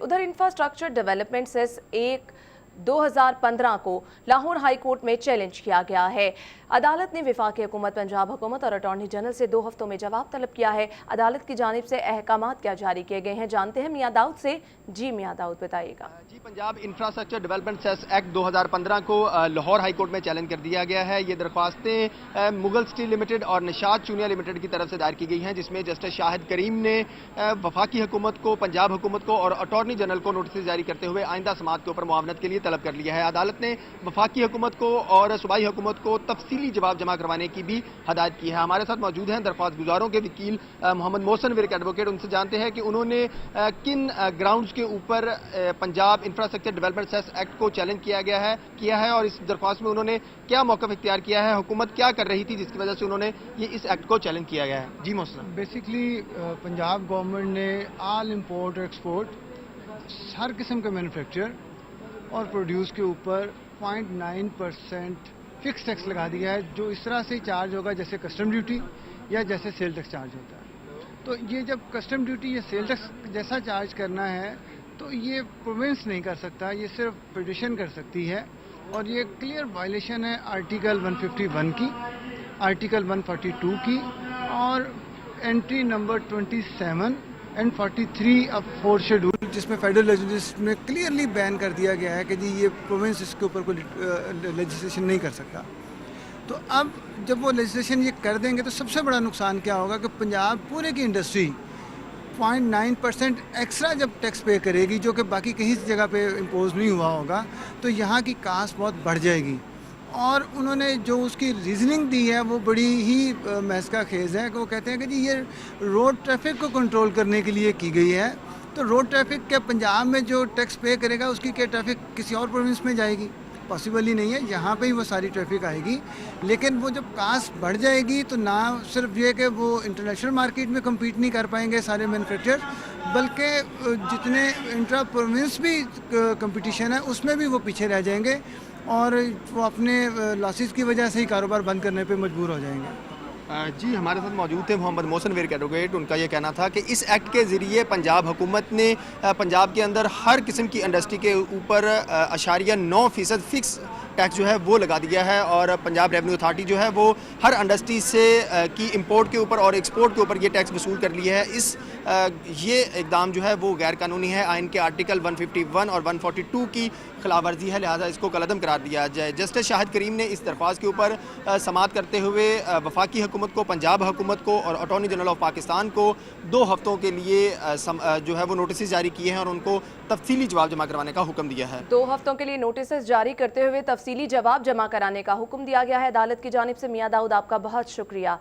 उधर infrastructure development cess 1/2015 को Lahore high court में चैलेंज किया गया है। अदालत ने वफाकी हुकूमत, पंजाब हुकूमत और अटॉर्नी जनरल से 2 हफ्तों में जवाब तलब किया है। अदालत की जानिब से अहकामात क्या जारी किए गए हैं, जानते हैं मियां दाऊद से। जी मियां दाऊद बताइएगा। जी, Punjab infrastructure development cess act 2015 को लाहौर हाई कोर्ट में चैलेंज कर दिया गया है। ये दरख्वास्तें मुगल स्टील लिमिटेड और निशात चूनिया लिमिटेड की तरफ से दायर की गई हैं, जिसमें जस्टिस शाहिद करीम ने वफाकी हुकूमत को, पंजाब हुकूमत को और अटॉर्नी जनरल को नोटिस जारी करते हुए आइंदा समाअत के ऊपर मुआवनत के लिए तलब कर लिया है। अदालत ने वफाकी हुकूमत को और सूबाई हुकूमत को तफसीली जवाब जमा करवाने की भी हदायत की है। हमारे साथ मौजूद हैं दरख्वास्त गुजारों के वकील मोहम्मद मोहसिन विर्क एडवोकेट। उनसे जानते हैं कि उन्होंने किन ग्राउंड्स के ऊपर Punjab infrastructure development cess act को चैलेंज किया है और इस दरख्वास्त में उन्होंने क्या मौक़िफ़ इख्तियार किया है, हुकूमत क्या कर रही थी जिसकी वजह से उन्होंने ये इस एक्ट को चैलेंज किया गया है। जी मोहसिन। बेसिकली पंजाब गवर्नमेंट ने ऑल इंपोर्ट और एक्सपोर्ट हर किस्म के मैन्युफैक्चर और प्रोड्यूस के ऊपर 0.9% फिक्स टैक्स लगा दिया है, जो इस तरह से चार्ज होगा जैसे कस्टम ड्यूटी या जैसे सेल टैक्स चार्ज होता है। तो ये जब कस्टम ड्यूटी या सेल टैक्स जैसा चार्ज करना है तो ये प्रोविंस नहीं कर सकता, ये सिर्फ फेडरेशन कर सकती है। और ये क्लियर वायलेशन है आर्टिकल 151 की, आर्टिकल 142 की और entry number 27 and 43 of 4 schedule, जिसमें फेडरल लेजिस्लेशन में क्लियरली बैन कर दिया गया है कि जी ये प्रोविंस इसके ऊपर कोई लेजिस्लेशन नहीं कर सकता। तो अब जब वो लेजिस्लेशन ये कर देंगे तो सबसे बड़ा नुकसान क्या होगा कि पंजाब पूरे की इंडस्ट्री 0.9% एक्स्ट्रा जब टैक्स पे करेगी, जो कि बाकी कहीं जगह पे इम्पोज नहीं हुआ होगा, तो यहाँ की कास्ट बहुत बढ़ जाएगी। और उन्होंने जो उसकी रीजनिंग दी है वो बड़ी ही महज का खेज़ है कि वो कहते हैं कि जी ये रोड ट्रैफिक को कंट्रोल करने के लिए की गई है। तो रोड ट्रैफिक क्या पंजाब में जो टैक्स पे करेगा उसकी क्या ट्रैफिक किसी और प्रोविंस में जाएगी? पॉसिबल ही नहीं है, यहाँ पे ही वो सारी ट्रैफिक आएगी। लेकिन वो जब कास्ट बढ़ जाएगी तो ना सिर्फ ये कि वो इंटरनेशनल मार्केट में कम्पीट नहीं कर पाएंगे सारे मैन्युफैक्चरर्स, बल्कि जितने इंट्रा प्रोविंस भी कंपटीशन है उसमें भी वो पीछे रह जाएंगे और वो अपने लॉसेस की वजह से ही कारोबार बंद करने पे मजबूर हो जाएंगे। जी, हमारे साथ मौजूद थे मोहम्मद मोहसिन विर्क एडवोकेट। उनका ये कहना था कि इस एक्ट के ज़रिए पंजाब हुकूमत ने पंजाब के अंदर हर किस्म की इंडस्ट्री के ऊपर 0.9% फिक्स टैक्स जो है वो लगा दिया है और पंजाब रेवेन्यू अथॉरिटी जो है वो हर इंडस्ट्री से की इंपोर्ट के ऊपर और एक्सपोर्ट के ऊपर ये टैक्स वसूल कर लिया है। ये इकदाम जो है वो गैर कानूनी है, आइन के आर्टिकल 151 और 142 की खिलाफ वर्जी है, लिहाजा इसको कलअदम करार दिया जाए। जस्टिस शाहिद करीम ने इस दरख्वास्त के ऊपर समाअत करते हुए वफाकी हुकूमत को, पंजाब हुकूमत को और अटॉर्नी जनरल ऑफ पाकिस्तान को 2 हफ्तों के लिए जो है वो नोटिस जारी किए हैं और उनको तफसीली जवाब जमा करवाने का हुक्म दिया है। 2 हफ्तों के लिए नोटिस जारी करते हुए तफसीली जवाब जमा कराने का हुक्म दिया गया है अदालत की जानिब से। मियां दाऊद, आपका बहुत शुक्रिया।